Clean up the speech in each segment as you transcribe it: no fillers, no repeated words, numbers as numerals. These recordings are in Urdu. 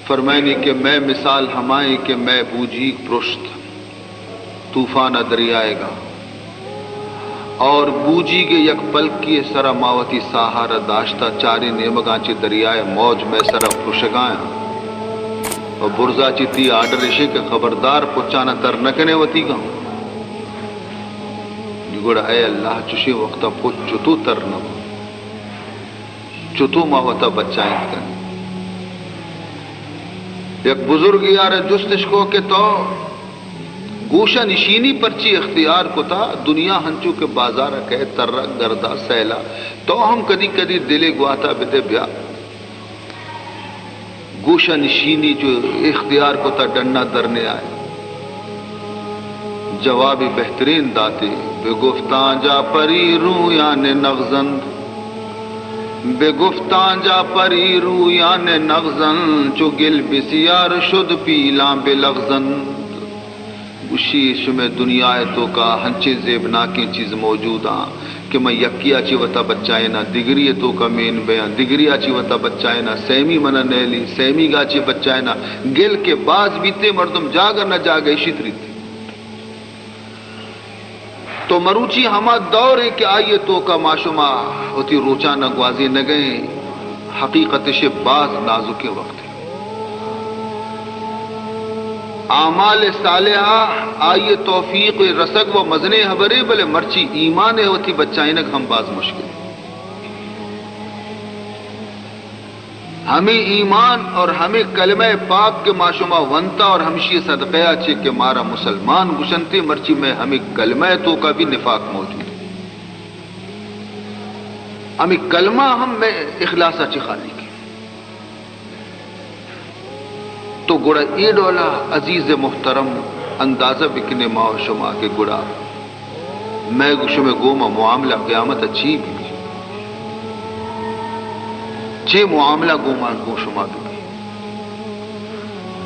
فرمائنی کہ میں مثال ہمائیں کہ میں بوجھی پرشت طوفان دریائے گا اور بوجھی کے یک پلک کی سرا ماوتی سہارا داشتہ چاری نیمگاں چی دریائے موج میں سرا پرشگایا اور برزا چی تی آڈر اشے کے خبردار پچانا تر نکنے وتی گا گوڑا اے اللہ چشی وقتا پچ چتو تر نو چتو ماوتا بچائیں کن یک بزرگ یار جستش کو کہ تو گوشہ نشینی پرچی اختیار کو تھا دنیا ہنچو کے بازار کہے ترک گردہ سیلا تو ہم کدی کدی دلے گواتا بدے بیا گوشہ نشینی جو اختیار کو تھا ڈنڈا درنے آئے جوابی بہترین داتے بے گفتان جا پری رو یعنی نغزند بے گفتان جا پری رو یعنی نغزند چو گل بسیار شد پیلان بے لغزند اسی شمع دنیا تو کا ہنچے زیبناکیں چیز موجود ہیں کہ میں یکیا چی وطا بچائے نا دگری تو کا مین بیان دگری چی وطا بچائے نا سیمی منا نیلی سیمی گا چی بچائے نا گل کے باز بیتے مردم جاگر نہ جاگے شتری تھی تو مروچی ہما دور ہے کہ آئیے تو کا معشومہ ہوتی روچا نہ گوازی نہ گئے حقیقت سے باز نازک وقت ہے اعمال صالحہ آئیے توفیق رسک و مزنے حبرے بلے مرچی ایمان ہوتی بچائنک ہم باز مشکل ہمیں ایمان اور ہمیں کلمہ پاک کے معشومہ ونتا اور ہمشی صدقہ چھے کہ مارا مسلمان گشنتے مرچی میں ہمیں کلمہ تو کا بھی نفاق موجود ہے ہمیں کلمہ ہم میں اخلاصہ چی خالی کی تو گڑا ای ڈولا عزیز محترم اندازہ بکنے معشومہ کے گڑا میں گشم گوما معاملہ قیامت اچھی بھی چھ معاملہ گومان کو شما بھی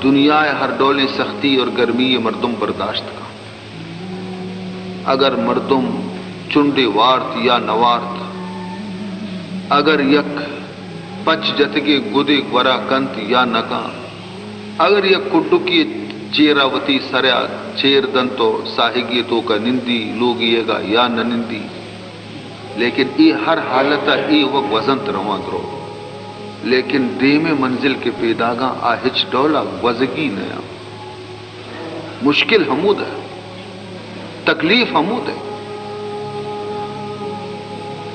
دنیا ہر ڈولے سختی اور گرمی مردم برداشت کا اگر مردم چنڈے وارت یا نوارت اگر یک پچ جتگے گدے گورا کنت یا نکا اگر یک کڈو کی چیراوتی سریا چیر دن تو ساہگی تو کا نندی لوگیے گا یا نہ نندی لیکن ای ہر حالت ای وہ وزنت رواں درو لیکن دیم منزل کے پیداگاں آہچ ڈولا وزگی نیا مشکل حمود ہے تکلیف حمود ہے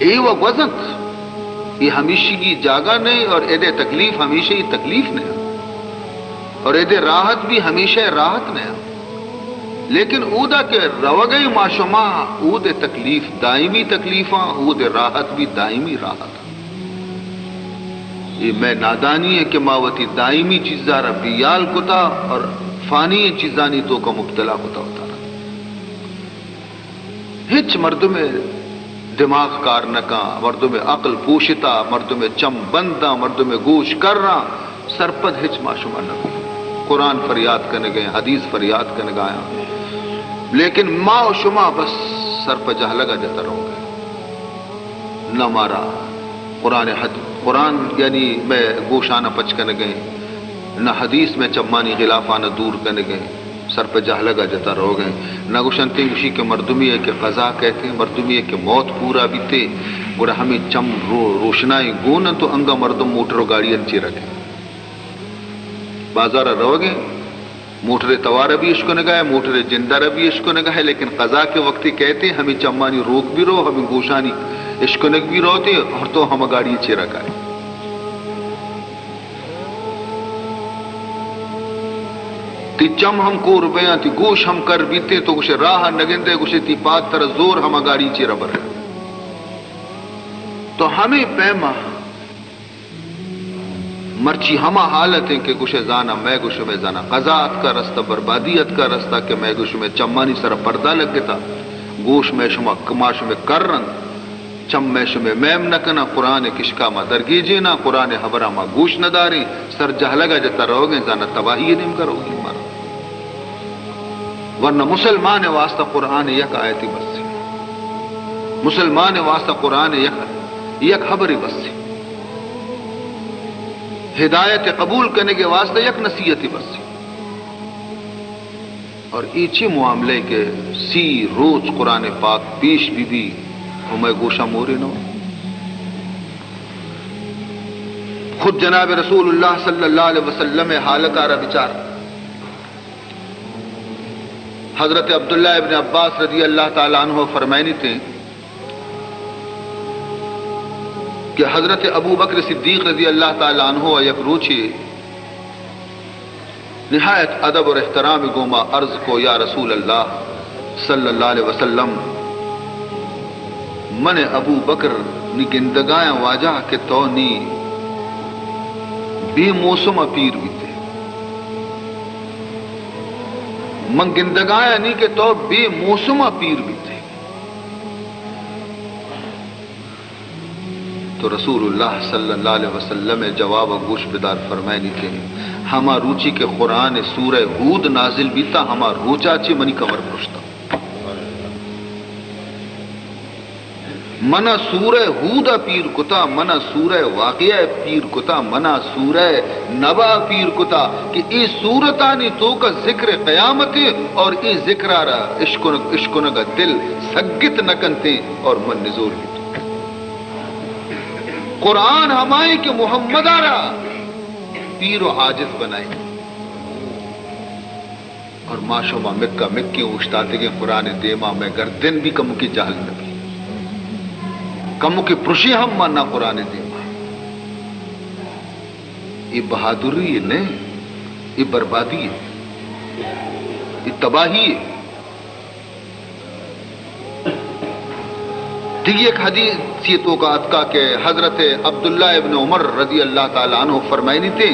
اے وہ وزنت یہ ہمیشہ کی جاگا نہیں اور ایدے تکلیف ہمیشہ ہی تکلیف نیا اور ایدے راحت بھی ہمیشہ راحت نیا لیکن اودا کے روگئی معشومہ اود تکلیف دائمی تکلیفاں اود راحت بھی دائمی راحت یہ میں نادانی ہے کہ ماوتی دائمی چیزا ربیال کتا اور فانی چیزانی تو کا مبتلا کتا ہوتا رہا ہچ مردم دماغ کار نکا مردم عقل پوشتا مردم چم بندہ مردم گوش کر رہا سرپد ہچ معشومہ نہ قرآن فریاد کرنے گئے حدیث فریاد کرنے گایا لیکن ماں و شما بس سر پہ جہ لگا جاتا رہو گے نہ مارا قرآن یعنی میں گوشانہ پچ کرنے گئے نہ حدیث میں چمانی غلافانہ دور کرنے گئے سر پہ جہ لگا جاتا رہو گئے نہ گوشنتے گوشی کے مردمی ہے کہ قضا کہتے ہیں مردمی ہے کہ موت پورا بیتے گوڑا ہمیں چم روشنائی گونا تو انگا مردم موٹر و گاڑی انچی رکھے بازارہ رہو گے موٹر توارہ بھی عشق نگاہ ہے موٹر جندارہ بھی عشق نگاہ ہے لیکن قضا کے وقتی کہتے ہیں ہمیں چمانی روک بھی رہو ہمیں گوشانی عشق نگ بھی رہتے اور تو ہم گاڑی چی رکھائے تی چم ہم کو ربیاں تی گوش ہم کر بیتے تو کچھ راہ نگندے کچھ تی پات تر زور ہم گاڑی چی ربر ہے تو ہمیں پیما مرچی ہما حالت ہیں کہ کچھ زانا میں گوش میں زانا قضاعت کا رستہ بربادیت کا رستہ کہ میں گوش میں چمانی سر پردہ لگ گتا گوش میں شما کماش میں کر رنگ چم میں شما میم نہ کنا قرآن کشکا ما درگی جینا قرآن حبرہ ما گوش نہ داری سر جہ لگا جتا رہو گے زانا تباہی نیم کرو گی مارا ورنہ مسلمان واسطہ قرآن یک آیتی بس سے مسلمان واسطہ قرآن یک خبری بس سے ہدایت قبول کرنے کے واسطے یک نصیحت بس اور ایچی معاملے کے سی روز قرآن پاک پیش بھی ہمیں گوشہ مورے نو خود جناب رسول اللہ صلی اللہ علیہ وسلم حالت آ رہا بچار حضرت عبداللہ ابن عباس رضی اللہ تعالیٰ عنہ فرمائنی تھے کہ حضرت ابو بکر صدیق رضی اللہ تعالیٰ عنہ یک روچی نہایت ادب اور احترام گوما عرض کو یا رسول اللہ صلی اللہ علیہ وسلم من ابو بکر نی گندگائیں واجہ کہ تو نی بے موسم پیر بھی تھے من گندگائیں نہیں کہ تو بے موسم پیر بھی تھے تو رسول اللہ صلی اللہ علیہ وسلم جواب گوش بدار فرمائے نہیں تھے ہما روچی کے قرآن سورہ ہود نازل بیتا ہما روچا چی منی کمر پرشتا منا سورہ ہود پیر کتا منا سورہ واقعہ پیر کتا منا سورہ نبا پیر کتا کہ ای سورتانی تو کا ذکر قیامت اور ای ذکر آرہ عشقنگا دل سگت نکنتے اور من نزور بھی قرآن ہمائے کہ محمد آرہ پیر و عاجز بنائے اور معاشوما مکہ مکی اشتاتے کے قرآن دیما میں گردن بھی کم کی جہل نبی کم کی پرشی ہم ماننا قرآن دیما یہ بہادری ہے نہیں یہ بربادی ہے یہ تباہی ہے دیکھیے ایک حدیثیتوں کا اتکا کہ حضرت عبداللہ ابن عمر رضی اللہ تعالیٰ عنہ فرمائنی تھے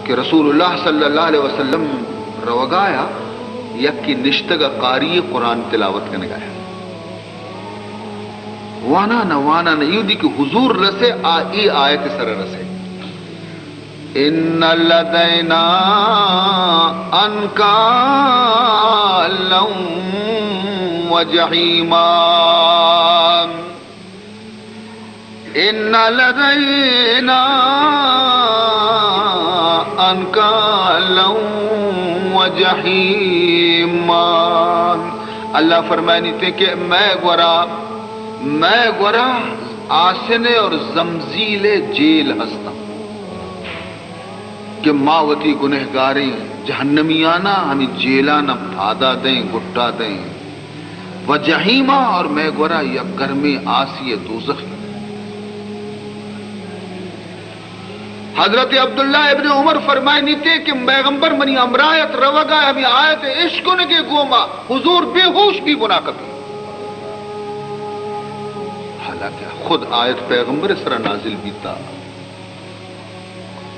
کہ رسول اللہ صلی اللہ علیہ وسلم روگایا یک کی نشتگا قاری قرآن تلاوت کرنے گایا وانا نہ یوں دی کہ حضور رسے آئی آیت سر رسے ان لدینا انکالا وجحیما ان لدینا انکالا وجحیما اللہ فرمائنی تھے کہ میں گورا آسنے اور زمزیل جیل ہستا کہ ماوتی گنہگاریں جہنمیانا ہمیں جیلانا بھادا دیں گٹا دیں وجحیما اور میں گورا یا گرمی آسی دوزخ حضرت عبداللہ ابن عمر فرمائنی تھے کہ پیغمبر منی امرایت روگا ہمیں آیت عشقن کے گوما حضور بے ہوش بھی گناہ کبھی حالانکہ خود آیت پیغمبر اس طرح نازل بیتا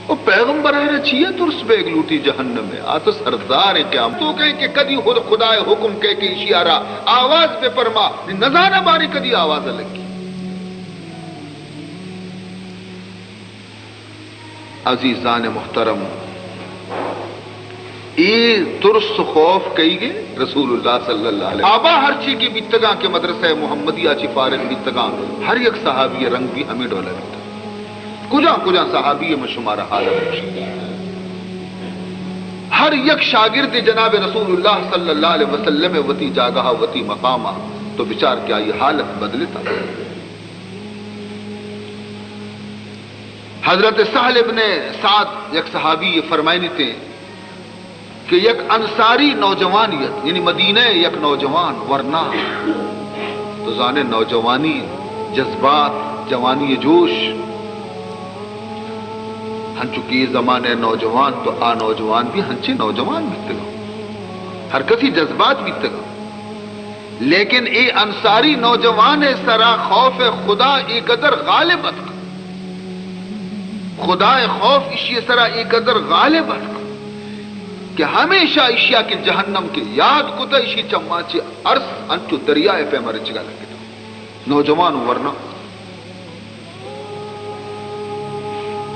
وہ پیغمبر ہے چیئے تو اس پہ ایک لوٹی جہنم ہے آتا سردار ہے کیا تو کہیں کہ کدی خود خدا حکم کہہ کے اشیارہ آواز پہ فرما نظانہ باری کدی آواز لگی عزیزان محترم ای ترس خوف کہی گے رسول اللہ صلی اللہ علیہ وسلم آبا ہر چیز کی بیتگاں کے مدرسہ محمدیہ چی فارغ بیتگاں ہر یک صحابی رنگ بھی ہمیں ڈولا بیتا کجا صحابی میں شمارہ حالت ہر یک شاگرد جناب رسول اللہ صلی اللہ علیہ وسلم وتی جاگہ وتی مقامہ تو بچار کیا یہ حالت بدلتا حضرت سہل ابن سعد یک صحابی فرمائنی تھے کہ یک انصاری نوجوانیت یعنی مدینہ یک نوجوان ورنہ تو زانے نوجوانی جذبات جوانی جوش ہن چکی زمانے نوجوان تو آ نوجوان بھی ہنچے نوجوان بیتے گا ہر کسی جذبات بیتے گا لیکن اے انصاری نوجوان سرا خوف خدا ای قدر غالب اتکا خدا خوف اشی سرا ای قدر غالب اتکا کہ ہمیشہ اشیاء کے جہنم کے یاد کتا اشی چماچی عرص انچو دریائے پہ مرچ گا لگے تو نوجوان ورنہ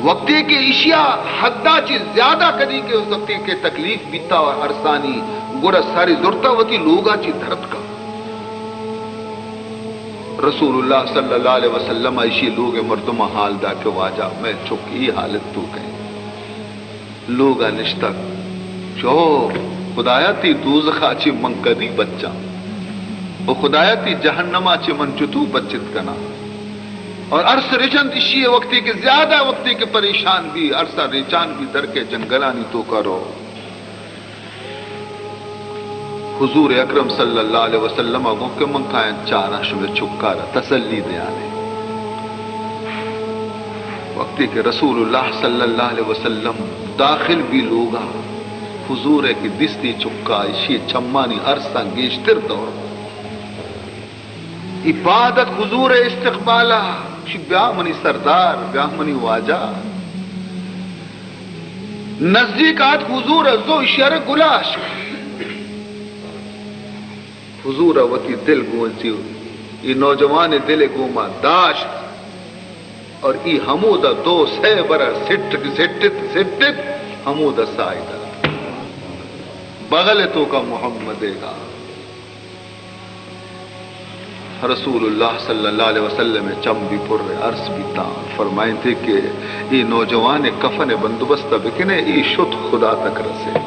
وقتی کے اشیاء حدہ چیز زیادہ کدی کے اس وقتی کے تکلیف بیتا اور عرصانی گوڑا ساری ضرورتا ہوتی لوگا چی دھرت کا رسول اللہ صلی اللہ علیہ وسلم ایشی لوگ مردمہ حال دا کے واجہ میں چکی حالت تو کہیں لوگا نشتک شو خدایا تی دوزخا چی من کدی بچا و خدایا تی جہنما چی من چتو بچت کنا اور عرص رچن اشی وقتی کے زیادہ وقتی کے پریشان بھی عرصہ ریچان بھی در کے جنگلانی تو کرو حضور اکرم صلی اللہ علیہ وسلم اگوں کے من کھائیں چارہ شوے چھکارا تسلی دے آنے وقتی کہ رسول اللہ صلی اللہ علیہ وسلم داخل بھی لوگا حضور ہے کہ دستی چکا اشی چمانی عرصہ گیشتر دور عبادت حضور استقبالہ بیاہ منی سردار بیاہ منی واجہ نزدیکات حضور ازو اشیار گلاش حضور وتی دل گونسی یہ نوجوان دل گوما داشت اور ای حمودہ دو سہ برا سٹت حمودہ سائدہ بغل تو کا محمد گا رسول اللہ صلی اللہ علیہ وسلم چم بھی پر عرص بھی تان فرمائیں تھے کہ یہ نوجوان کفن بندوبست بکنے یہ شت خدا تک رسے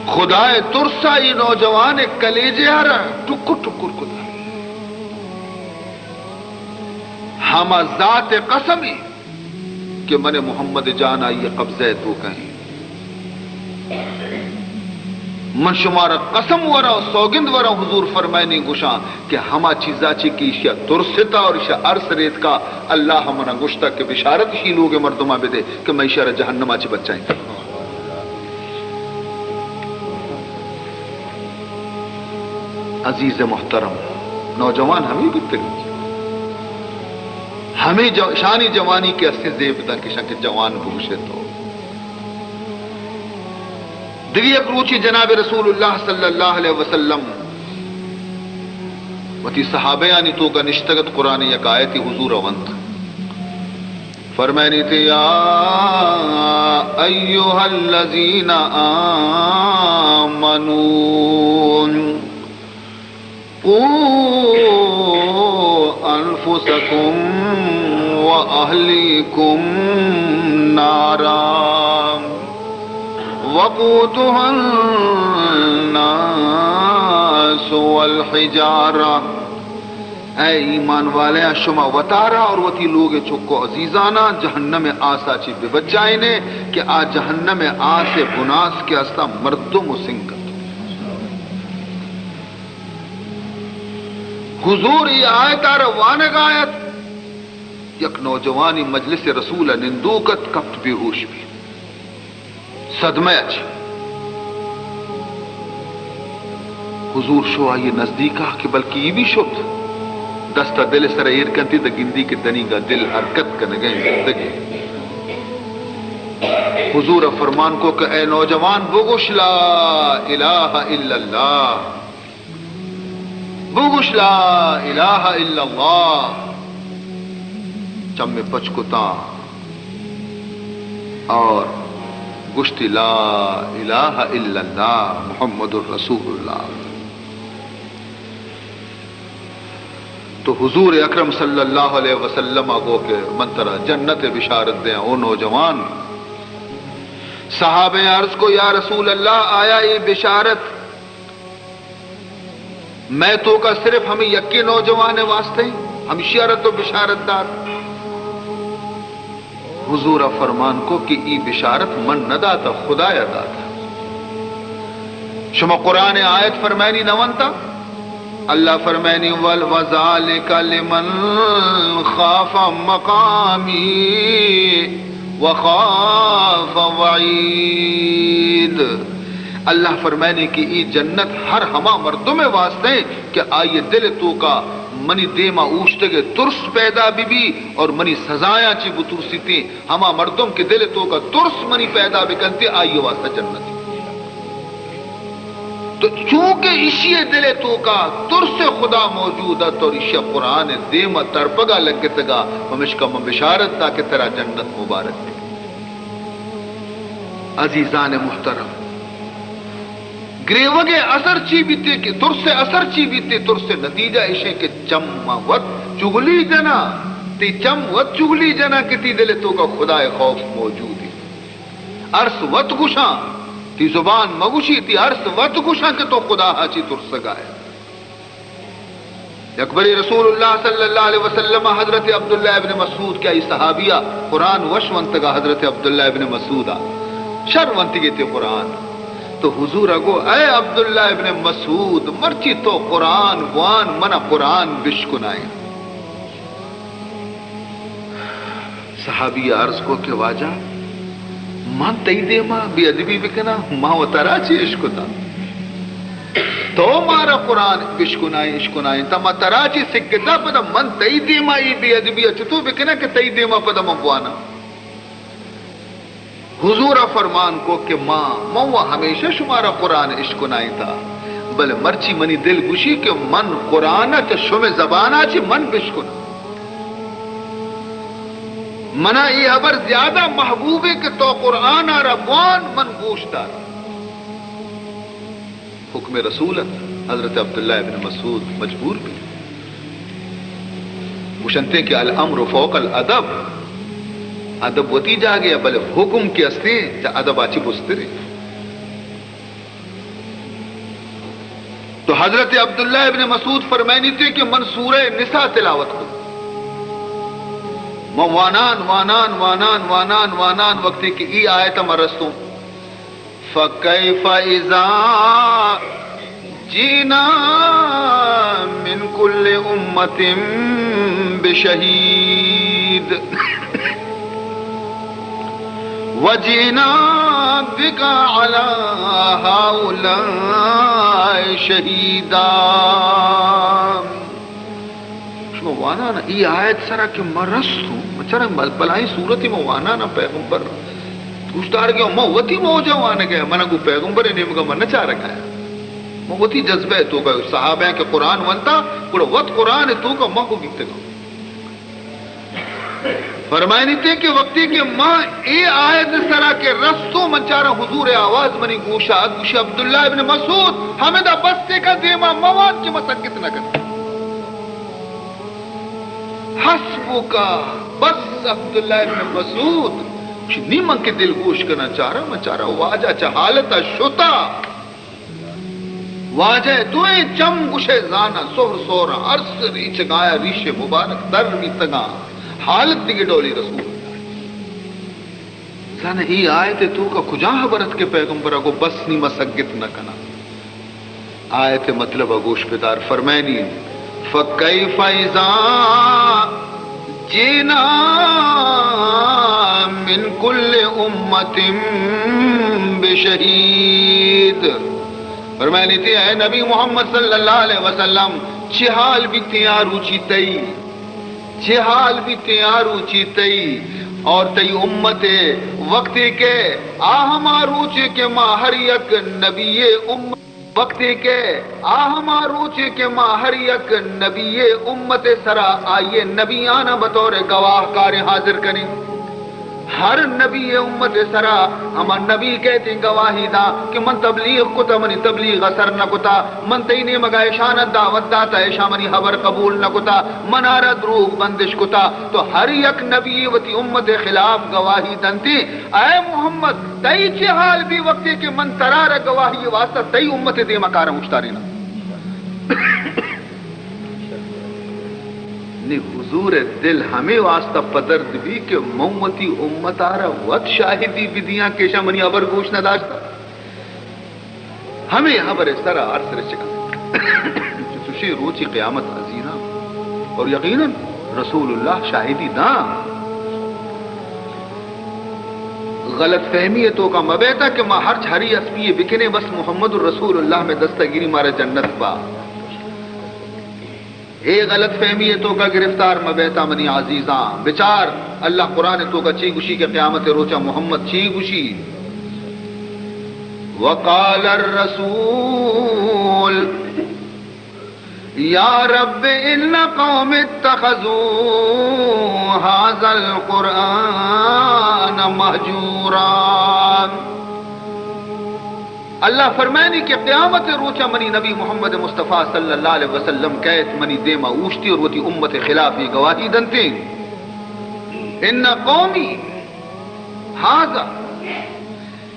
خدا ترسا یہ نوجوان کلیجے آرہ ٹکر ٹکر خدا ہما ذات قسمی کہ من محمد جان آئیے قبضہ تو کہیں من شمارا قسم ورا و سوگند ورا حضور فرمائے نہیں گوشاں کہ ہما چیزا چی کی اشیاء ترستا اور اشیاء عرص ریت کا اللہ ہمنا گوشتا کہ بشارت ہی لوگ مردمہ بے دے کہ میں اشیاء جہنمہ چی بچائیں عزیز محترم نوجوان ہمیں بھی تگی ہمیں شانی جوانی کے اسے زیبتا کہ شک جوان بوشے تو دیگی ایک روچی جناب رسول اللہ صلی اللہ علیہ وسلم وتی صحابیانی تو کا نشتگت قرآن یک آیتی حضور وند فرمائنی تھی یا ایوہ الذین آمنون قوا انفسکم واہلیکم نارا وقودها الناس والحجارہ اے ایمان والے شما وطارا اور وتی لوگ چکو عزیزانا جہنم آسا چی بے بچائے نے کہ آ جہنم آسے بناس کے استا مردم و سنگت حضور یہ آیت روانگ آیت یک نوجوانی مجلس رسول نندوکت کپت بے ہوش بھی صدمہ اچھی حضور شو آئیے نزدیکا کہ بلکہ یہ بھی شد دستا دل سر ایر کنتی دا گندی کے دنی کا دل حرکت کنگیں زندگی حضور فرمان کو کہ اے نوجوان بگوش لا الہ الا اللہ بگوش لا الہ الا اللہ چم میں پچکتا اور گشتی لا الہ الا اللہ محمد الرسول اللہ تو حضور اکرم صلی اللہ علیہ وسلم کو کہ منترہ جنت بشارت دیں او نوجوان صحابہ عرض کو یا رسول اللہ آیا یہ بشارت میں تو کا صرف ہمیں یکی نوجوان واسطے ہم شیارت و بشارت دار حضور فرمان کو کہ ای بشارت من نہ داتا خدا یا داتا شما قرآن آیت فرمائنی نوانتا اللہ فرمائنی وَذَلِكَ لِمَنْ خَافَ مَقَامِي وَخَافَ وَعِيدِ اللہ فرمائنی کہ ای جنت ہر ہما مردوں میں واسطے کہ آئیے دل تو کا منی دیما اوشتے گے ترس پیدا بھی اور منی سزایاں چی بترسی تھی ہما مردم کے دل تو کا ترس منی پیدا بھی کنتے آئیے واسطہ جنت تو چونکہ اسی دل تو کا ترس خدا موجود ہے تو اسی قرآن دیما ترپگا لگتگا ہمشکا من بشارت تا کہ ترا جنت مبارک عزیزان محترم گریوگے اثر چی بیتے کہ تر سے اثر چی بیتے تر سے نتیجہ اشے کہ چم وط چگلی جنا تی چم وط چگلی جنا کہ تی دل تو کا خدا خوف موجود ہے. عرص وط گشاں تی زبان مگوشی تی عرص وط گشاں کہ تو خدا ہاچی تر سگائے. اکبری رسول اللہ صلی اللہ علیہ وسلم حضرت عبداللہ ابن مسعود کیا یہ صحابیہ قرآن وشونتگا حضرت عبداللہ ابن مسعودہ شرونتگی تے قرآن تو حضور اگو اے عبداللہ ابن مسعود مرچی تو قرآن وان منا قرآن بشکنائیں. صحابی عرض کو کہ واجہ مان تئی دے ماں بی ادبی بکنا ماں و ترا چی عشقتا تو مارا قرآن بشکنائیں عشکنائیں تا ماں ترا چی سکتا پدا من تئی دے ماں ای بی ادبی اچھتو بکنا کہ تئی دے ماں پدا مبوانا. حضور فرمان کو کہ ماں ہمیشہ شمارا قرآن عشقنائی تھا بل مرچی منی دل گوشی کہ من قرآن چا شم زبانا چی من بشکنا منا یہ خبر زیادہ محبوب ہے کہ تو قرآن ربوان من گوشتا. حکم رسولت حضرت عبداللہ ابن مسعود مجبور بھی مشنتے کہ الامر فوق الادب ادب وتی جا گیا بلے حکم کے استے جا ادب آچی بسترے. تو حضرت عبداللہ ابن مسعود فرمائنی تھے کہ من سورہ نساء تلاوت کو وانان وانان وانان وانان وانان وقتی کی ای آیت مرستوں فَكَيْفَ إِذَا جِئْنَا مِنْ كُلِّ أُمَّةٍ بِشَهِيدٍ وَجِئْنَا بِكَ عَلَى هَؤُلَاءِ شَهِيدًا. شما وانا نا ای آیت سرا کہ مرستوں مچرا بلائی صورتی میں وانا نا پیغمبر گوشتار گیا ماں وطی موجہ وانا گیا منا کو پیغمبر نیم کا من چاہ رکھا ہے ماں وطی جذبہ ہے تو کا صحابہ ہیں کہ قرآن ونتا پڑا وط قرآن ہے تو کا ماں کو گیتے گا. فرمائنی تے کہ وقتی کہ ماں اے آیت سرا کے رستوں منچارا حضور آواز منی گوشا عبداللہ ابن مسعود ہمیں دا بستے کا دیما مواد کی مسکت نہ کر حسبو کا بس عبداللہ ابن مسعود نیمن کے دل گوش کرنا چاہ رہا منچارا واجہ چہالتا شتا واجہ دوئے چم گوشے زانا سور سورا عرص ریچ گایا ریش مبارک در بھی تگا حالت دیگے ڈولی رسول زانا ہی آیت تو کا کجا حبرت کے پیغمبرہ کو بس نی مسگت نہ کنا. آیت مطلب گوش پیدار فرمینی فَكَيْفَ إِذَا جِئْنَا مِنْ كُلِّ أُمَّةٍ بِشَهِيدٍ. فرمینی تھی اے نبی محمد صلی اللہ علیہ وسلم چھحال بھی تیارو چیتئی چھحال بھی تیارو چیتئی اور تی امت وقتی کے آہمارو چے کے ماں ہر یک نبی امت وقتی کے آہمارو چے کے ماں ہر یک نبی امت سرا آئیے نبیانہ بطور گواہ کار حاضر کریں. ہر نبی امت سرا ہما نبی کہتے گواہی دا کہ من تبلیغ کتا منی تبلیغ اثر نہ کتا من تینے مگا اشانت دعوت داتا ایشا منی خبر قبول نہ کتا من آرہ دروغ بندش کتا. تو ہر یک نبی وتی امت خلاف گواہی دنتی اے محمد تئی چی حال بھی وقتی کہ من ترار گواہی واسطہ تئی امت دے مکارہ مشتارینا حضور دل ہمیں واسطہ پدرد بھی کہ مومتی امت آرہ وقت شاہدی بدیاں کیشا منی عبر گوش نہ داشتا ہمیں عبر سرا عرص رچکا تشی روچی قیامت عزینا اور یقیناً رسول اللہ شاہدی دا. غلط فہمی ہے تو کا مبیتا کہ ماں ہر چھاری اسمی بکنے بس محمد الرسول اللہ میں دستگیری مارے جنت با اے غلط فہمی ہے تو کا گرفتار مبیتا منی عزیزاں بچار اللہ قرآن تو کا چی گوشی کے قیامت روچا محمد چی گوشی وقال الرسول یا رب ان قوم اتخذوا هذا القرآن مہجورا. اللہ فرمائنی کہ قیامت روچا منی نبی محمد مصطفیٰ صلی اللہ علیہ وسلم کہت منی دیما اوشتی اور وتی امت خلافی گواہی دنتے ان قومی ہاذا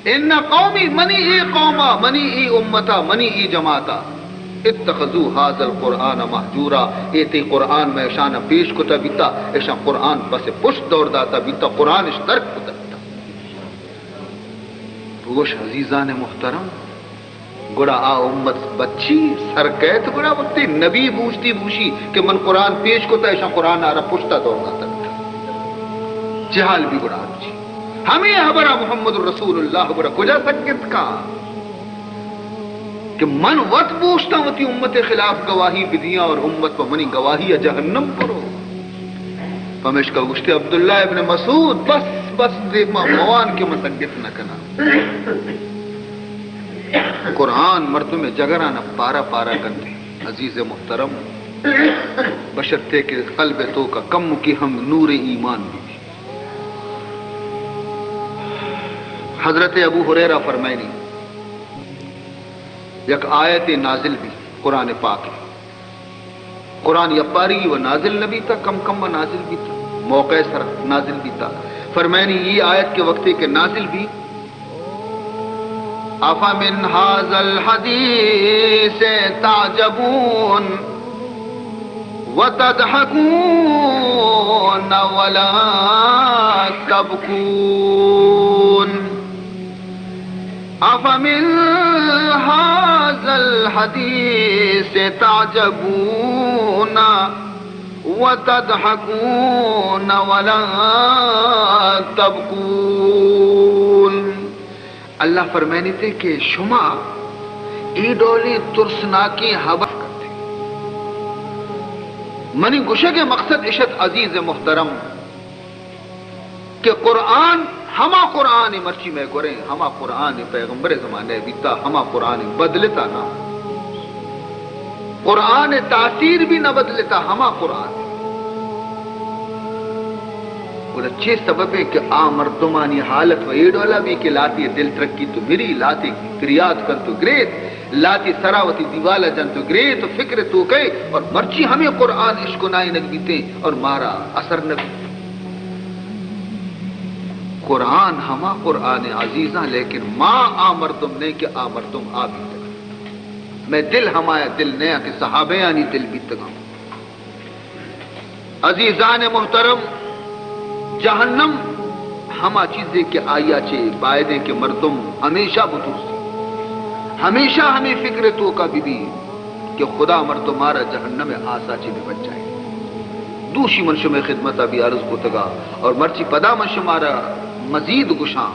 ان قومی منی ای قوما منی ای امتا منی ای جماعتا اتخذوا هذا القرآن محجورا ایتی قرآن میں شان پیش کتا بیتا ایشا قرآن پس پشت دور داتا بیتا قرآن اشترک کتا بیتا روش عزیزان محترم گڑا آ امت بچی سرکیت گڑا وقتی نبی بوشتی بوشی کہ من قرآن پیش کتا ایشا قرآن آرہ پشتا دور داتا بیتا جہال بھی گڑا بچی ہمیں حبرہ محمد رسول اللہ گڑا کجا سکت کا کہ من وقت پوچھتا ہوتی امت خلاف گواہی بدیاں اور امت پر منی گواہی جہنم کرو فمش کا گشتے عبداللہ ابن مسعود بس دے موان کے مسنگت نہ کنا قرآن مردوں میں جگرانا پارا پارا کرتے عزیز محترم بشرتے کے قلب تو کا کم کی ہم نور ایمان بھی حضرت ابو ہریرہ فرمائنی یک آیت نازل بھی قرآن پاک ہے قرآن یا پاری و نازل نبی تھا کم و نازل بھی تھا موقع سر نازل بھی تھا فرمائنی یہ آیت کے وقت کے نازل بھی افمن ھذا الحدیث تعجبون وتضحكون ولا تبكون افمن ھذا الحدیث تعجبون وتضحكون ولا تبكون اللہ فرمانے تھے کہ شما ای ڈولی ترسناکی حبف کرتے منی گشے کے مقصد عشت عزیز محترم کہ قرآن ہما قرآن مرچی میں گوریں ہما قرآن پیغمبر زمانے بیتا ہما قرآن بدلتا نہ قرآن تاثیر بھی نہ بدلتا ہما قرآن اور اچھے سبب ہے کہ مردمانی حالت و ایڈولا بھی کہ لاتی دل ترقی تو میری لاتی کریات کن تو گریت لاتی سراوتی دیوالا جن تو گریت و فکر تو گئے اور مرچی ہمیں قرآن عشق و نائی نگ بیتے اور مارا اثر نگ قرآن ہما قرآن عزیزاں لیکن ماں مردم نے کہ مردم بھی تک میں دل ہمایا دل نیا کہ صحابہ آنی دل بھی تگا عزیزان محترم جہنم ہما چیزیں کہ آیا چھے بائدیں کہ مردم ہمیشہ بطور سے ہمیشہ ہمیں فکر تو کا بھی کہ خدا مردم مارا جہنم آسا چھے بھی بچ جائے دوشی منشو میں خدمت ابھی عرض کو تگا اور مرچی پدا منشو مارا مزید گشاں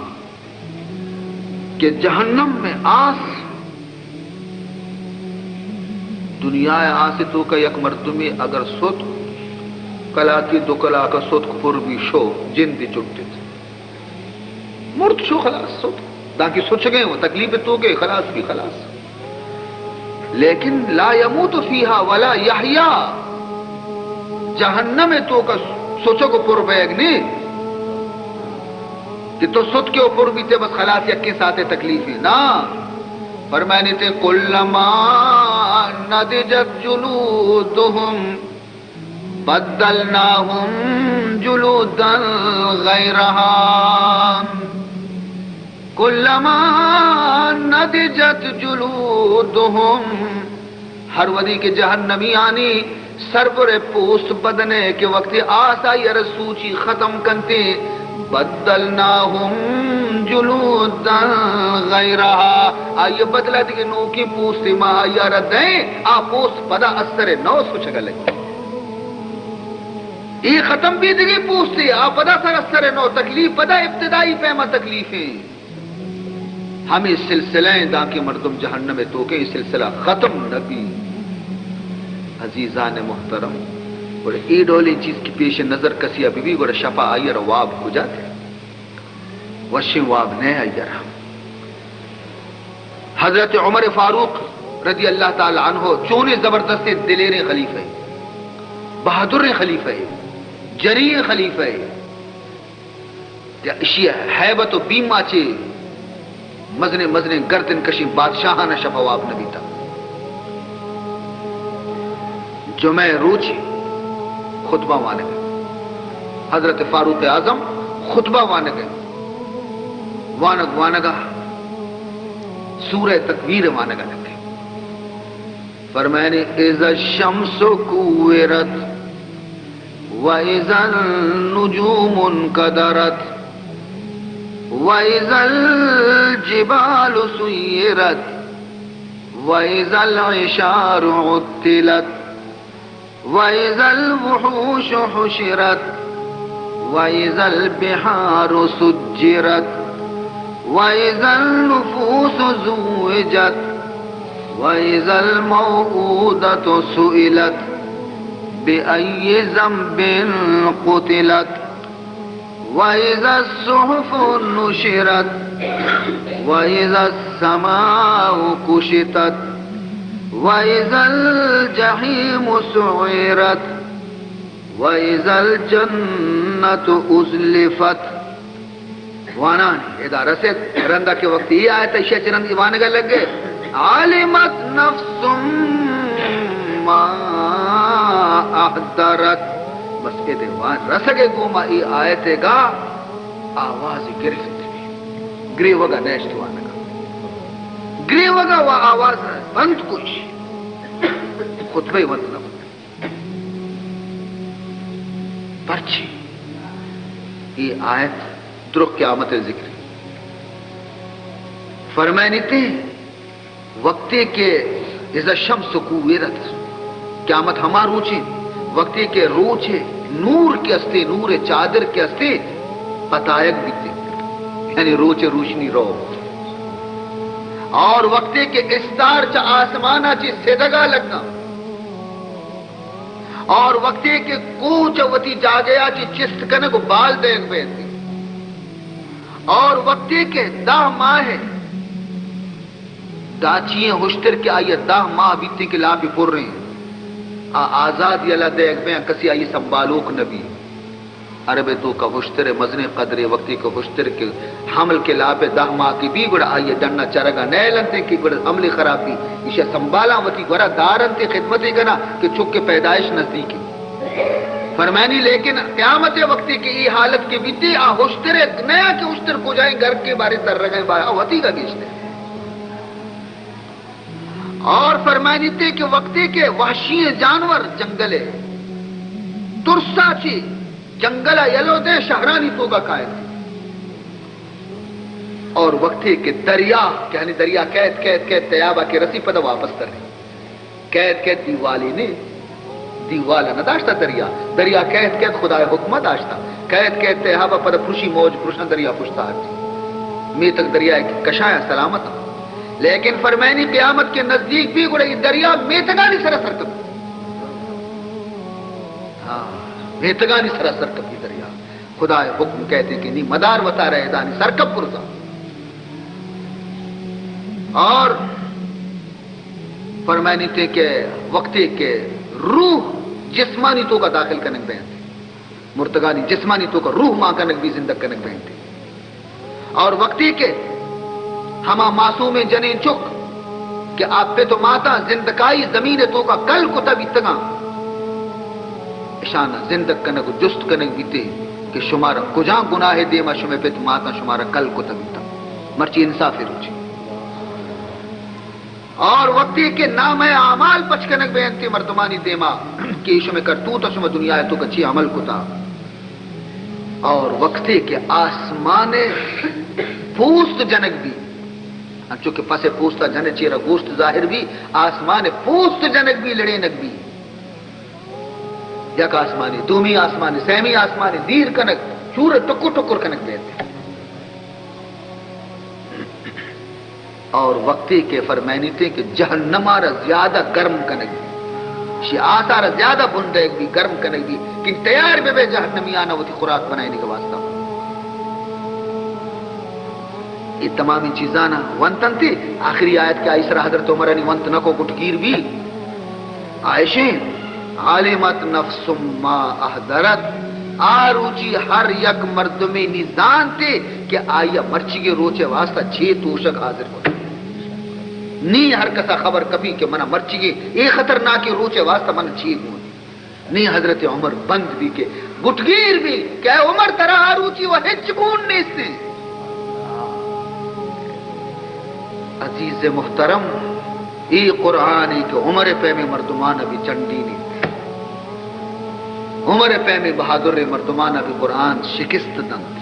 کہ جہنم میں آس دنیا آس تو کا یک مردمی اگر سوت کلا کی دو کلا کا سوت کفر بھی شو جن دی چٹتے تھے مرد شو خلاص سوت تاکہ سوچ گئے وہ تکلیف تو گئے خلاص بھی خلاص لیکن لا یموت فیہا ولا یحیا جہنم تو کا سوچو کو پر بیگ نہیں کہ تو سوت کے اوپر بھی تھے بس خلاص یک کے ساتھ تکلیف ہی نا فرمائنے تھے کلما نضجت جلودہم بدلناہم جلودا غیرہا کلما نضجت جلودہم ہر ودی کے جہنمی آنی سربر پوست بدنے کے وقت آسا یا رسوچی ختم کنتے بدلناہم جلودا غیرہا آئیے بدلا دیکھے نو کی پوست ما آیا ردیں پوست پدا اثر نو سوچگا لگے یہ ختم بھی دیکھے پوست پدا سر اثر نو تکلیف پدا ابتدائی پیما تکلیفیں ہمیں سلسلیں دا کے مردم جہنم میں تو کہ یہ سلسلہ ختم نبی عزیزان محترم اور ای ڈولی چیز کی پیش نظر کسی ابھی بھی گوڑا شفا آئیر واب ہو جاتے وشن واب نہیں آئیر حضرت عمر فاروق رضی اللہ تعالی عنہ چونے زبردست دلیر خلیفہ بہادر خلیفہ جری خلیفہ اشیاء حیبت و بیمہ چھے مزنے مزنے گردن کشی بادشاہانہ شفواب نبی تھا. جمعہ روچی خطبہ وانے گئے. حضرت فاروق اعظم خطبہ وانے گئے. وانگ وانگا سورہ تکویر وانگا لگے. فرمائے اذا الشمس کوورت وَإِذَا النُّجُومُ انْكَدَرَتْ وَإِذَا الْجِبَالُ سُيِّرَتْ وَإِذَا الْعِشَارُ عُطِّلَتْ وَإِذَا الْوُحُوشُ حُشِرَتْ وَإِذَا الْبِحَارُ سُجِّرَتْ وَإِذَا النُّفُوسُ زُوِّجَتْ وَإِذَا الْمَوْءُودَةُ سُئِلَتْ بِأَيِّ ذَنبٍ قُتِلَتْ وَإِذَا الصُّحُفُ نُشِرَتْ وَإِذَا السَّمَاءُ كُشِطَتْ وَإِذَا الْجَحِيمُ سُعِّرَتْ وَإِذَا الْجَنَّةُ أُزْلِفَتْ. وانا اذا رسد رندہ کے وقت یہ آیت ہے چرند ایوان کا لگے عالمت نفس ما احضرت. بس کے دیوان رسگے گوما ای آیت گا آواز گرفت گری وگا نیشت وانا گا گری وگا وہ آواز بند کچھ خطبہ وند نہ پرچی یہ آیت درخ قیامت ذکر فرمائنی تے وقتے کے اذا الشمس کوورت قیامت ہما روچی وقتی کے روچے نور کے استے نور چادر کے استے پتائق بیتے یعنی روچے روشنی رو اور وقتی کے استار چا آسمانہ چی سیدگا لگنا اور وقتی کے کوچ وتی جاگیا چی چست کنے کو بال دیکھ بیتی اور وقتی کے 10 ماہ داچیاں ہوشتر کے آئیے 10 ماہ بیتے کے لاپی پور رہے ہیں آزاد یلا دیکھ بیں کسی آئی سنبالوک نبی عربے تو کا ہوشتر مزن قدر وقتی کا ہوشتر کے حمل کے لاپے 10 ماہ کی بھی گڑا آئیے ڈننا چرگا نیلنتے کی گڑا عمل خرابی اسے سنبالا وتی گڑا دارنتے خدمتی گنا کہ چھک کے پیدائش نزدیکی فرمانی. لیکن قیامت وقتی کی ای حالت کے بیتی ہوشتر نیا کے ہوشتر کو جائیں گھر کے بارے در رگیں بایا وتی کا گیشتے اور فرمانی تے کہ وقتی کے وحشی جانور جنگلے ترسا چی جنگلہ یلو دے شہرانی تو کا قائد اور وقتی کے دریا یعنی دریا قید قید قید تیابہ کے رسی پدہ واپس کر رہی قید قید دیوالی نے دیوالا نہ داشتا دریا دریا قید قید خدا حکمہ داشتا قید قید تیابہ پدہ پروشی موج پروشن دریا پوشتا ہے میں تک دریا کشایا سلامت. لیکن فرمائنی قیامت کے نزدیک بھی گڑا یہ دریا میتگانی سراسر کب میتگانی سراسر کب یہ دریا خدا حکم کہتے کہ نہیں مدار وطا رہے دانی سرکب پرزا. اور فرمائنی تے کہ وقتی کے روح جسمانی تو کا داخل کنک بہنتے مرتگانی جسمانی تو کا روح ماں کنک بھی زندگ کنک بہنتے اور وقتی کے ہما معصوم جنین چک کہ آپ پہ تو ماتا زندگائی زمین تو کا کل کو تب اتگا اشانہ زندگ کنک جست کنک بیتے کہ شمارا کجاں گناہ دیما شمع پہ تو ماتا شمارا کل کو تب اتگا مرچی انصافی روچی. اور وقتی کے نام اعمال پچ کنک بیانتی مردمانی دیما کہ شمع کرتو تو شمع دنیا تو کچھی عمل کو تا اور وقتی کے آسمان پوست جنک بھی چونکہ پسے پوستا جنے چیرہ گوشت ظاہر بھی آسمان پوست جنک بھی لڑے نک بھی یک آسمانی دومی آسمانی سیمی آسمانی دیر کنک چور ٹکر ٹکر کنک دیتے اور وقتی کے فرمائنی تھے کہ جہنم آرہ زیادہ گرم کنک بھی شی آسارہ زیادہ بندیک بھی گرم کنک بھی کہ تیار بے جہنمی آنا وہ تھی خوراک بنائنے کا واسطہ. یہ تمامی چیزانا ونتن تھی آخری آیت کے آئیسر حضرت عمرانی ونتنکو کٹگیر بھی عائشیں عالمت نفس ما احضرت آروچی ہر یک مردمی نیزانتے کہ آیا مرچی کے روچے واسطہ 6 توشک حاضر ہو نی ہر کسا خبر کبھی کہ منہ مرچی کے ایک خطرناک روچے واسطہ منہ 6 گون نی حضرت عمر بند بھی کے گٹگیر بھی کہ عمر ترا آروچی وہ ہچ گون نیستے عزیز محترم ای قرآن کہ عمر پہ میں مردمان ابھی چنڈی نہیں عمر پہ میں بہادر مردمان ابھی قرآن شکست دند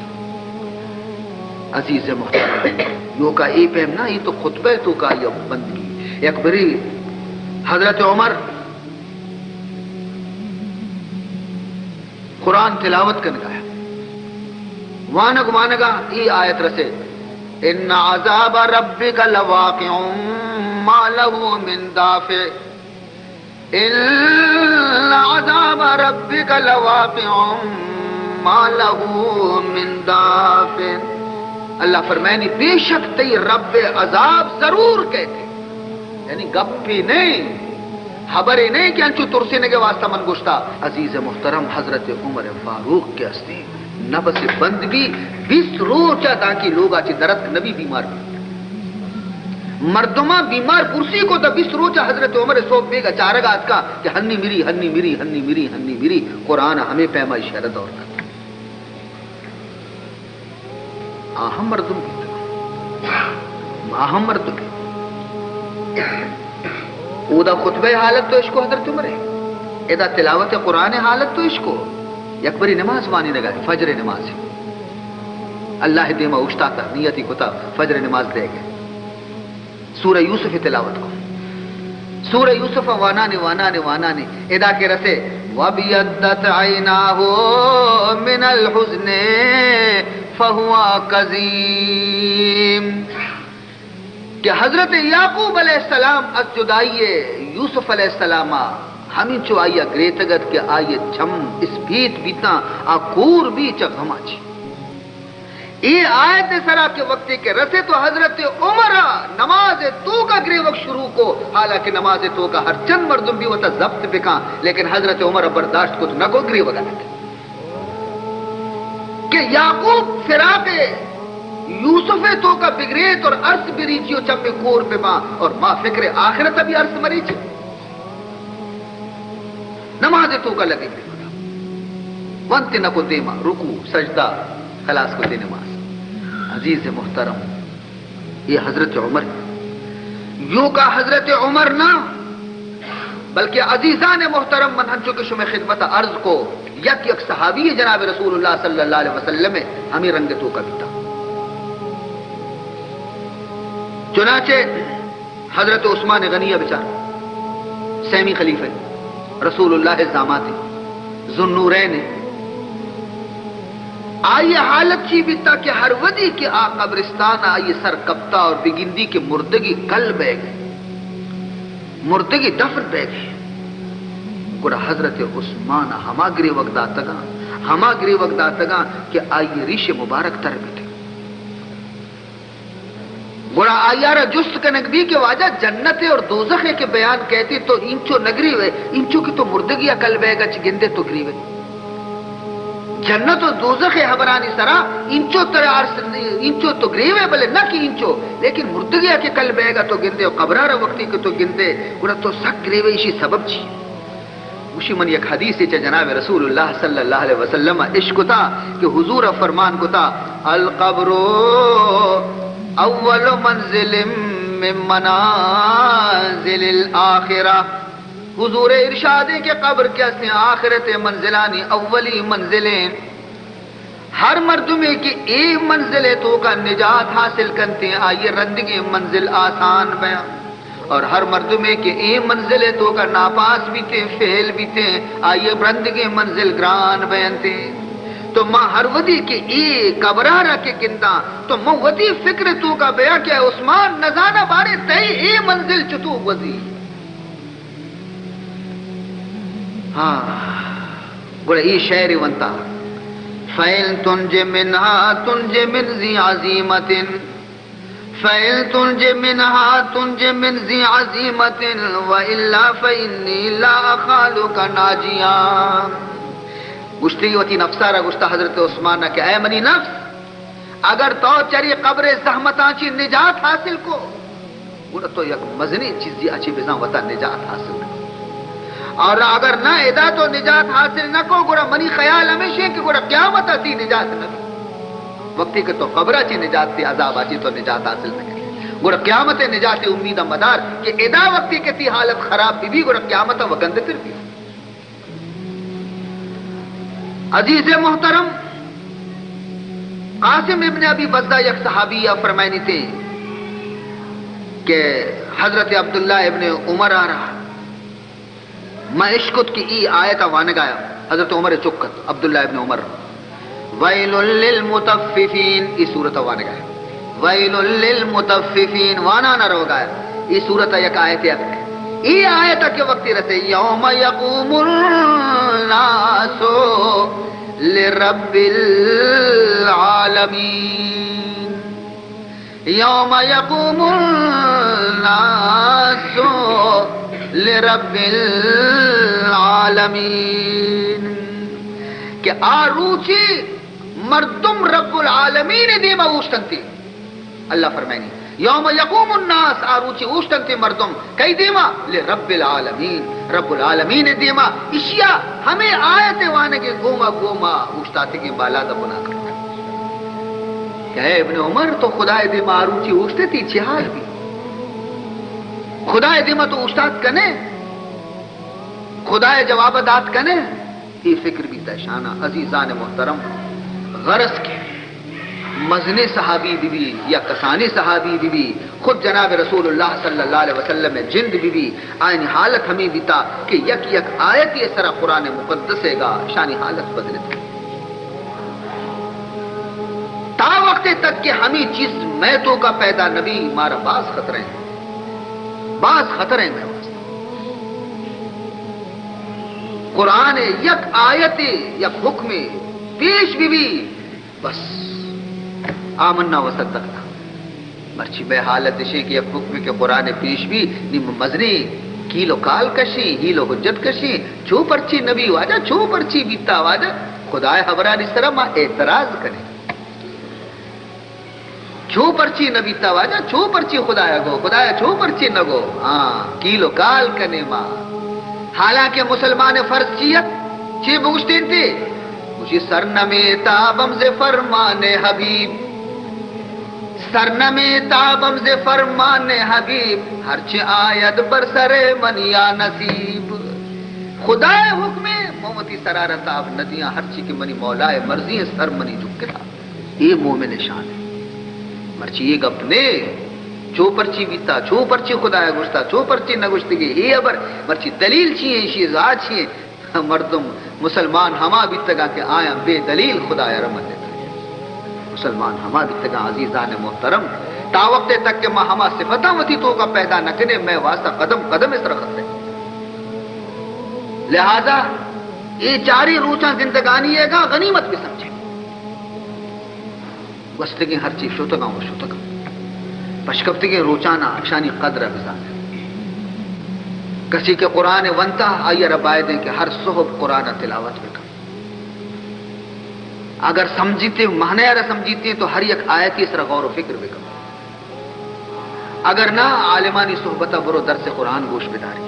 عزیز محترم یو کا ای پہ نا یہ تو خطبہ تو کا یہ بندگی ایک بری حضرت عمر قرآن تلاوت کرنے ہے وانگا ای آیت رسے ان عذاب ربک لواقع ما له من دافع ان عذاب ربک لواقع ما له من دافع اللہ فرمائنی بے شک تی رب عذاب ضرور کہتے یعنی گپی نہیں خبریں نہیں کہ انچو ترسینے کے واسطہ من گشتا عزیز محترم حضرت عمر فاروق کے ہستی نبس بند بھی 20 روچا تاکہ لوگ آچے درد نبی بیمار بھی مردمہ بیمار پرسی کو تا 20 روچا حضرت عمر صوب بیگا چارگا آت کا کہ ہنی میری ہنی میری ہنی میری ہنی میری قرآن ہمیں پیمائی شہرت اور کرتا آہم مردم کی آہم مردم کی اودا خطبہ حالت تو اس کو حضرت عمر ہے ادا تلاوت قرآن حالت تو اس کو یک بری نماز وانی نگا ہے فجر نماز ہے اللہ دیما اشتاتا نیتی کتا فجر نماز دے گئے سورہ یوسف تلاوت کو سورہ یوسف وانانے ادا کے رسے وَبِيَدَّتْ عَيْنَاهُ مِنَ الْحُزْنِ فَهُوَ قَزِيمٌ کہ حضرت یعقوب علیہ السلام از جدائی یوسف علیہ السلام ہمیں چو آیا گریتگت کہ آئیے چھم اس بیت بیتا آکور بھی چغما چی یہ آیت سرا کے وقت کے رسے تو حضرت عمر نماز تو کا گرے وقت شروع کو حالانکہ نماز تو کا ہر چند مردم بھی ہوتا ضبط بکا لیکن حضرت عمر برداشت کو تو نہ کو گرے وقت کہ یعقوب فراق یوسف تو کا بگریت اور عرص بریچیو چم میں کور پہ ماں اور ماں فکر آخرت ابھی عرص مریچی نماز تو کا لگے ونت نہ کو دیما رکو سجدہ خلاص کو دے نماز عزیز محترم یہ حضرت عمر یوں کا حضرت عمر نہ بلکہ عزیزان محترم منہجوں کے شمع خدمت عرض کو یک صحابی جناب رسول اللہ صلی اللہ علیہ وسلم میں ہمیں رنگ تو کا بیتا چنانچہ حضرت عثمان غنیہ بچار سیمی خلیفہ رسول اللہ داماد ذوالنورین آئی حالت چی بیتا کہ ہر ودی کے آ قبرستان آئی سر کپتا اور بگندی کے مردگی کل بے گئے مردگی دفن بے گئے گوڑا حضرت عثمان ہما گری وقت آتگا کہ آئی ریش مبارک تر بیتے گوڑا آیارہ جست کا نگری کے واجہ جنت اور دوزخ کے بیان کہتی تو انچو نگری ہوئے انچو کی تو مردگی کل بے گا چھ گندے تو گری ہوئے جنت و دوزخ حبرانی سرا انچو تو گریوے بلے نہ کی انچو لیکن مردگیا کے کل بے گا تو گندے اور قبرارہ وقتی کے تو گندے گوڑا تو سک گریوے اسی سبب چی اسی من یک حدیث چا جناب رسول اللہ صلی اللہ علیہ وسلم عشق تا کہ حضور فرمان کو تا القبر اول منزل من منازل الاخرہ حضور ارشادی کے قبر کے اسے آخرت منزلانی اولی منزلیں ہر مردمے کی اے منزلیں تو کا نجات حاصل کرتے ہیں آئیے رندگی منزل آسان بیان اور ہر مردمے کے اے منزلیں تو کا ناپاس بھی تھے فیل بھی تھے آئیے رندگی منزل گران بیان تھے تو ماں ہر ودی کے اے قبرارہ کے گندہ تو ماں ودی فکر تو کا بیان کیا عثمان نزانہ بارے تے اے منزل چتو وزی ہاں گوڑا یہ شعر ونتا فَإِن تُنْجِ مِنْهَا تُنْجِ مِنْ ذِي عَزِيمَةٍ فَإِن تُنْجِ مِنْهَا تُنْجِ مِنْ ذِي عَزِيمَةٍ وَإِلَّا فَإِنِّي لَا أَخَالُكَ نَاجِيًا گشتی وتی نفسارا گشتہ حضرت عثمان کہ اے منی نفس اگر تو چری قبر زحمتاں چی نجات حاصل کو گوڑا تو یک مزنی چیزی اچھی بزاں وطا نجات حاصل کو، اور اگر نہ ادا تو نجات حاصل نہ کو گوڑا منی خیال ہمیشہ کہ گوڑا قیامت تی نجات نہ کو، وقتی کہ تو قبر چی نجات تی عذاب آچی تو نجات حاصل نہ کرے گوڑا قیامت نجات امید مدار کہ ادا وقتی کہ تی حالت خراب بھی گوڑا قیامت وگند تر بھی۔ عزیز محترم، قاسم ابن ابی بزدہ یک صحابیہ فرمائنی تھے کہ حضرت عبداللہ ابن عمر آ رہا میں عشقت کی ای آیت وانے گایا، حضرت عمر چکت عبداللہ ابن عمر ویل للمطففین ای صورت وانے گایا، ویل للمطففین وانا نہ رو گایا، ای صورت یک آیت ہے، ای آیت کے وقت رہتے یوم یقوم الناس لرب العالمین، یوم یقوم الناس لرب العالمین کہ آروچی مردم رب العالمین دیما اوشتنتی، اللہ فرمائنی یوم یقوم الناس آروچی اوشتنتی مردم کئی دیما لرب العالمین، رب العالمین دیما اشیاء ہمیں آیت وانے کے گوما گوما اوشتاتی کی بالا دا بنا کرتا کہ اے ابن عمر تو خدا دیما آروچی اوشتے تھی چھحال بھی، خدا دیما تو استاد کنے، خدا جواب دات کنے، یہ فکر بھی تشانہ عزیزان محترم غرض کے مزن صحابی بی یا کسانی صحابی بی خود جناب رسول اللہ صلی اللہ علیہ وسلم جند بی آئین حالت ہمیں بیتا کہ یک یک آیت یہ سرا قرآن مقدس گا شانی حالت بدلت تا وقت تک کہ ہمیں چیز میتوں کا پیدا نبی مارا باز خطرے ہیں، بعض خطرے میں قرآن یک آیت یک حکم پیش بھی بس آمنا وصدقنا مرچی بے حالت شے کہ یک حکم کے قرآن پیش بھی نیم مزنی کیلو کال کشی ہیلو حجت کشی چھو پرچی نبی واجہ چھو پرچی بیتا واجہ خدای حبران اس طرح ماں اعتراض کرے، چھو پرچی نبی تواجہ چھو پرچی خدایا گو خدایا چھو پرچی نگو ہاں کیلو کال کنے ماں، حالانکہ مسلمان فرض چیت چھ بگشتین تھے مجھے سرنمی تابم سے فرمان حبیب، سرنمی تابم سے فرمان حبیب ہرچ آیت برسر منیا نصیب، خدای حکم مومتی سرارت آب ندیاں ہرچی کی منی مولا مرضی سر منی جھکتا، یہ مومن شان ہے مرچی یہ گپنے چھو پرچی بیتا چھو پرچی خدای گشتا چھو پرچی نگشتگی ہی ابر مرچی دلیل چیئے شیزاد چیئے مردم مسلمان ہما بیتگا کہ آیا بے دلیل خدای رمت دیتا ہے، مسلمان ہما بیتگا عزیزان محترم تا وقت تک کہ ماں ہما صفتہ وتی تو کا پیدا نکنے میں واسطہ قدم قدم اس رخت ہے، لہذا یہ چاری روچاں زندگانی ہے گا غنیمت بھی سمجھے وستگی ہر چیز شوتگا ہو شوتگا پشکفتگی روچانا شانی قدر بزان کسی کے قرآن ونتا آئیے ربائے دیں کہ ہر صحب قرآن تلاوت بکا، اگر سمجھیتے معنی رہ سمجھیتے تو ہر یک آیتی اس غور و فکر بکا، اگر نہ عالمانی صحبتہ برو درس قرآن گوش بداری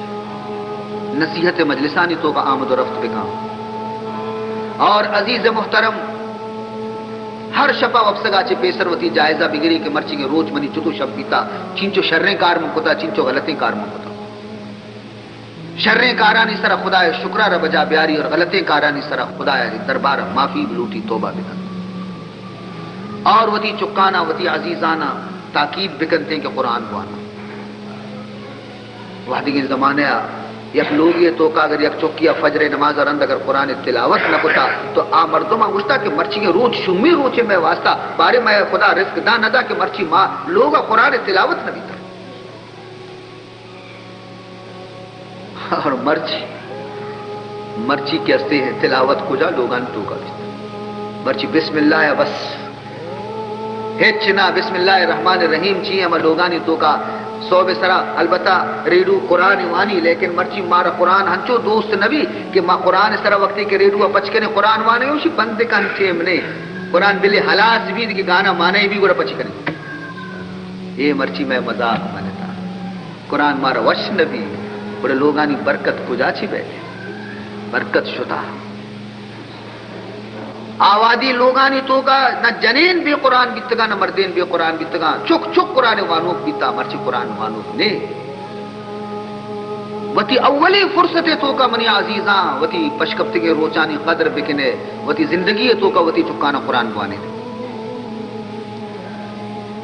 نصیحت مجلسانی تو کا آمد و رفت بکا، اور عزیز محترم ہر شپا وفسگا چے پیسروتی جائزہ بگری کے مرچی کے روچ منی چتو شب بیتا چینچو شرریں کار مکتا چینچو غلطیں کار مکتا، شرریں کارانی سرا خدا شکرہ رب جا بیاری اور غلطیں کارانی سرا خدا دربار معافی لوٹی توبہ بکن، اور وتی چکانا وتی عزیزانا تاکید بکنتے ہیں کہ قرآن کو آنا وحدی کے زمانے یک لوگ یہ تو کا اگر یک چوکیا فجر نماز اور اندر اگر قرآن تلاوت نہ ہوتا تو آ مردمہ گشتا کہ مرچی کے روچ شمی روچے میں واسطہ بارے میں خدا رزق دا نہ دا کہ مرچی ماں لوگا قرآن تلاوت نہ بیتا، اور مرچی کے ہستے ہیں تلاوت کو جا لوگان تو کا بیتا مرچی بسم اللہ ہے بس ہیچنا بسم اللہ الرحمن الرحیم چیئے ہم لوگانی تو کا صوب سرا البتہ ریڈو قرآن وانی لیکن مرچی مارا قرآن ہنچو دوست نبی کہ ما قرآن سرا وقتی کے ریڈو پچکنے قرآن وانے ہوشی بندے کا ہنچے منے قرآن بلے حلاس بھی کہ گانا مانے بھی گوڑا پچکنے یہ مرچی میں مذاق مانتا قرآن مارا وش نبی بڑے لوگانی برکت کجا چھی بیٹھے برکت شدہ آوادی لوگانی تو کا نہ جنین بھی قرآن بیتگا نہ مردین بھی قرآن بیتگا چک چک قرآن وانوک بیتا مرچی قرآن وانوک نے وتی اولی فرصت تو کا منی عزیزاں وتی پشکپتی کے روچانی قدر بکنے وتی زندگی تو کا وتی چکانا قرآن وانے دے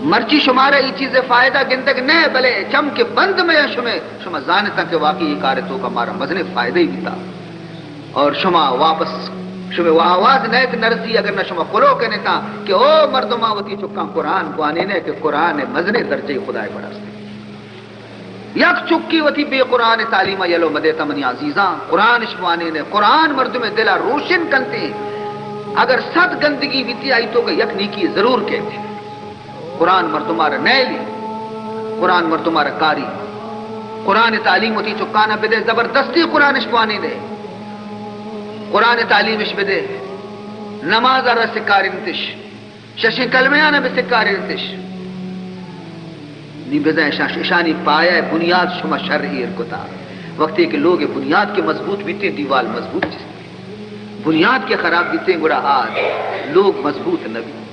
مرچی شمارا یہ چیزیں فائدہ گندگ نہیں بلے چم کے بند میں شمیں شما زانتا کہ واقعی یہ کار تو کا مارا مزنے فائدہ ہی بیتا اور شما واپس شما وہ آواز نیت نرسی اگر نہ شما قلو کہنے تا کہ او مردمہ وتی چکاں قرآن قوانے نے کہ قرآن مزنے درجے خدای بڑھا سکتے یک چکی وتی بے قرآن تعلیمہ یلو مدیتا منی عزیزاں قرآن شمانے نے قرآن مردم دلہ روشن کرتے اگر 100 گندگی بیتی آئی تو کہ یک نیکی ضرور کہتے قرآن مردمارا نیلی قرآن مردمارا کاری قرآن تعلیم ہوتی چکانا بدے زبردستی قرآن شپوانے دے قرآن تعلیم اش بدے نماز آرہ سکاری نتش ششی کلمیانا بے سکاری نتش نی بزا اشانی پایا ہے بنیاد شما شرعی ارکتا وقتی کہ لوگ بنیاد کے مضبوط بیتے دیوال مضبوط جستے بنیاد کے خراب بیتے گوڑا آج لوگ مضبوط نبی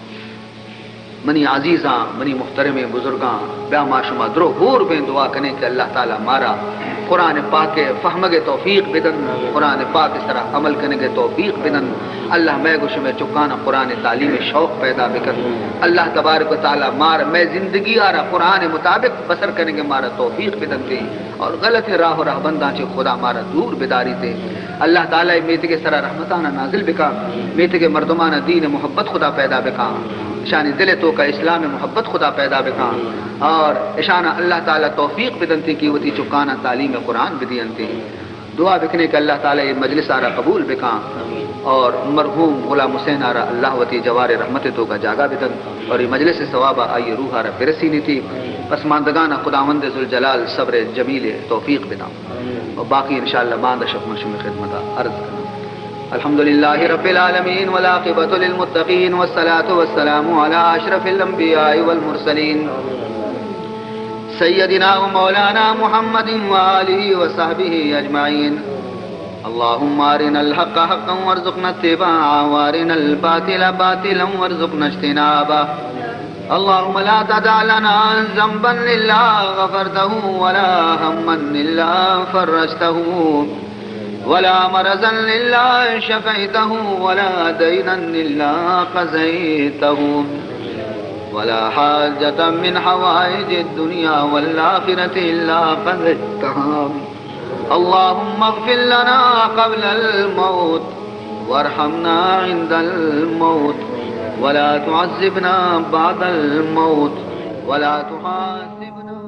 منی عزیزاں منی محترم بزرگاں بیا ما شما درو غور بیں دعا کرنے کہ اللہ تعالی مارا قرآن پاک فہم کے توفیق بدن قرآن پاک اس طرح عمل کرنے کے توفیق بدن اللہ میں گوش میں چکانا قرآن تعلیم شوق پیدا بکن اللہ تبارک و تعالی مار میں زندگی آرہ قرآن مطابق بسر کرنے کے مارا توفیق بدن تے اور غلط راہ و راہ بنداں چے خدا مارا دور بداری تے اللہ تعالی میتے کے سرا رحمتانہ نازل بکا میتے کے مردمانہ دین محبت خدا پیدا بکا شان دل تو کا اسلام محبت خدا پیدا بکا اور اشانہ اللہ تعالی توفیق بدنتی کی وتی چکانا تعلیم قرآن بدینتی دعا بکنے کہ اللہ تعالی مجلس آرہ قبول بکا اور مرحوم غلام حسین آرہ اللہ وتی جوار رحمت تو کا جاگا بدن اور یہ مجلس ثوابہ آئی روح آرہ برسی نیتی پسماندگانہ خداوند ذوالجلال صبر جمیل توفیق بدا اور باقی انشاءاللہ ماندہ شفم شمی خدمتہ عرض کرنا الحمد لله رب العالمين والعاقبة للمتقين والصلاة والسلام على أشرف الأنبياء والمرسلين سيدنا ومولانا محمد وآله وصحبه أجمعين اللهم أرنا الحق حقا وارزقنا اتباعه وأرنا الباطل باطلا وارزقنا اجتنابه اللهم لا تدع لنا ذنبا إلا غفرته ولا هما إلا فرجته ولا مرضا إلا شفيته ولا دينا إلا قضيته ولا حاجة من حوائج الدنيا والآخرة إلا قضيتها اللهم اغفر لنا قبل الموت وارحمنا عند الموت ولا تعذبنا بعد الموت ولا تحاسبنا